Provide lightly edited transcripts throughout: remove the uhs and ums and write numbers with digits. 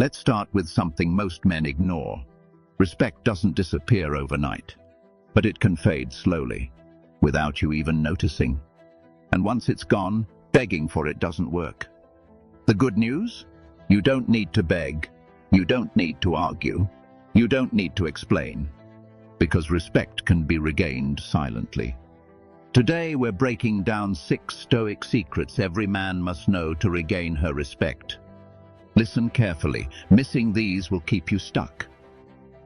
Let's start with something most men ignore. Respect doesn't disappear overnight, but it can fade slowly, without you even noticing. And once it's gone, begging for it doesn't work. The good news? You don't need to beg. You don't need to argue. You don't need to explain, because respect can be regained silently. Today we're breaking down 6 Stoic secrets every man must know to regain her respect. Listen carefully. Missing these will keep you stuck.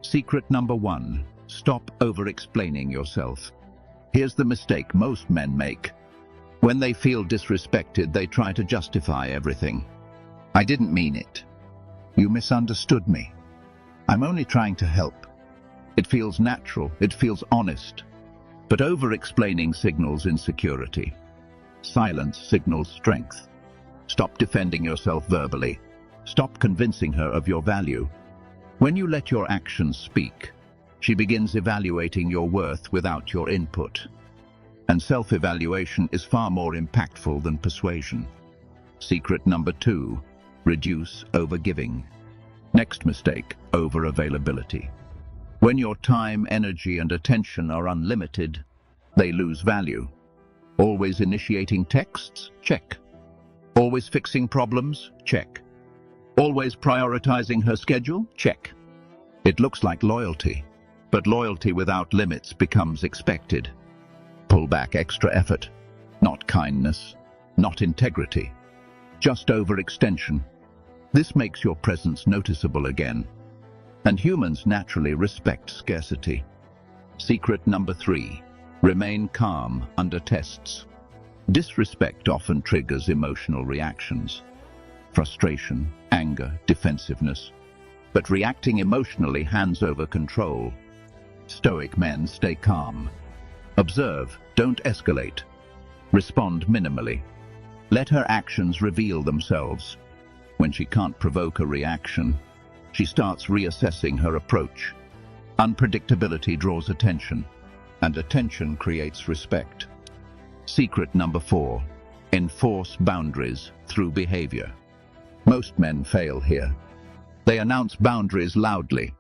Secret number 1. Stop over-explaining yourself. Here's the mistake most men make. When they feel disrespected, they try to justify everything. I didn't mean it. You misunderstood me. I'm only trying to help. It feels natural, it feels honest. But over-explaining signals insecurity. Silence signals strength. Stop defending yourself verbally. Stop convincing her of your value. When you let your actions speak, she begins evaluating your worth without your input. And self-evaluation is far more impactful than persuasion. Secret number 2. Reduce overgiving. Next mistake, over-availability. When your time, energy, and attention are unlimited, they lose value. Always initiating texts? Check. Always fixing problems? Check. Always prioritizing her schedule? Check. It looks like loyalty, but loyalty without limits becomes expected. Pull back extra effort, not kindness, not integrity, just overextension. This makes your presence noticeable again, and humans naturally respect scarcity. Secret number 3. Remain calm under tests. Disrespect often triggers emotional reactions. Frustration, anger, defensiveness. But reacting emotionally hands over control. Stoic men stay calm. Observe, don't escalate. Respond minimally. Let her actions reveal themselves. When she can't provoke a reaction, she starts reassessing her approach. Unpredictability draws attention, and attention creates respect. Secret number 4. Enforce boundaries through behavior. Most men fail here. They announce boundaries loudly.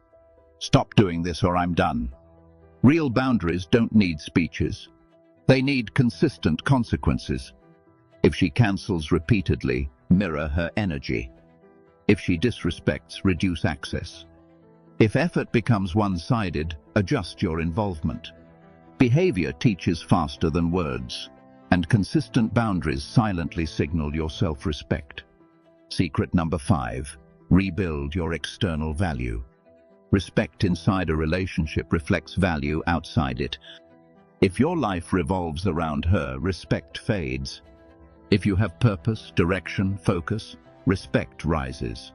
Stop doing this or I'm done. Real boundaries don't need speeches. They need consistent consequences. If she cancels repeatedly, mirror her energy. If she disrespects, reduce access. If effort becomes one-sided, adjust your involvement. Behavior teaches faster than words, and consistent boundaries silently signal your self-respect. Secret number 5. Rebuild your external value. Respect inside a relationship reflects value outside it. If your life revolves around her, respect fades. If you have purpose, direction, focus, respect rises.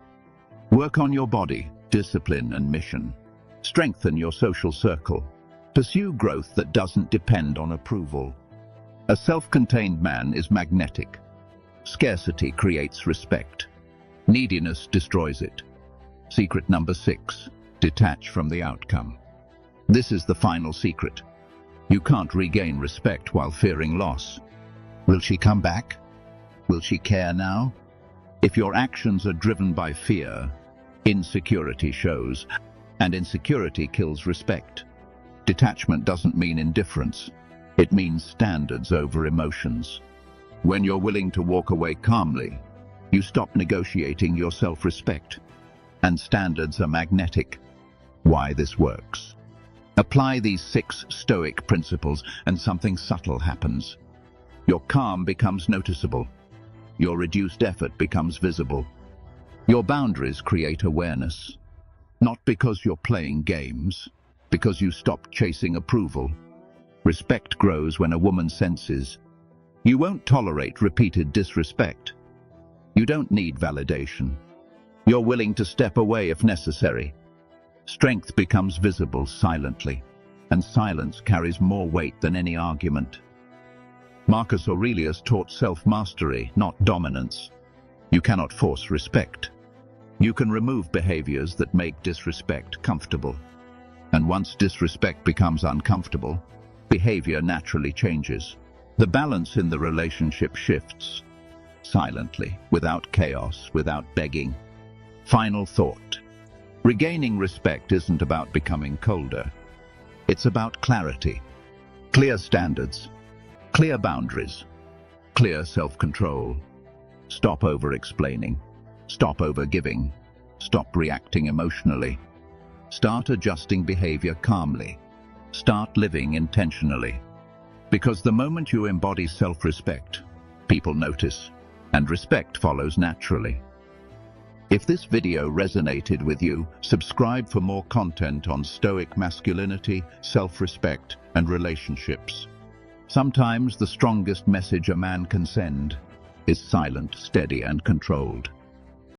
Work on your body, discipline, and mission. Strengthen your social circle. Pursue growth that doesn't depend on approval. A self-contained man is magnetic. Scarcity creates respect. Neediness destroys it. Secret number 6. Detach from the outcome. This is the final secret. You can't regain respect while fearing loss. Will she come back? Will she care now? If your actions are driven by fear, insecurity shows, and insecurity kills respect. Detachment doesn't mean indifference. It means standards over emotions. When you're willing to walk away calmly, you stop negotiating your self-respect. And standards are magnetic. Why this works? Apply these 6 Stoic principles and something subtle happens. Your calm becomes noticeable. Your reduced effort becomes visible. Your boundaries create awareness. Not because you're playing games, because you stop chasing approval. Respect grows when a woman senses. You won't tolerate repeated disrespect. You don't need validation. You're willing to step away if necessary. Strength becomes visible silently, and silence carries more weight than any argument. Marcus Aurelius taught self-mastery, not dominance. You cannot force respect. You can remove behaviors that make disrespect comfortable. And once disrespect becomes uncomfortable, behavior naturally changes. The balance in the relationship shifts, silently, without chaos, without begging. Final thought. Regaining respect isn't about becoming colder. It's about clarity. Clear standards. Clear boundaries. Clear self-control. Stop over-explaining. Stop over-giving. Stop reacting emotionally. Start adjusting behavior calmly. Start living intentionally. Because the moment you embody self-respect, people notice, and respect follows naturally. If this video resonated with you, subscribe for more content on Stoic masculinity, self-respect, and relationships. Sometimes the strongest message a man can send is silent, steady, and controlled.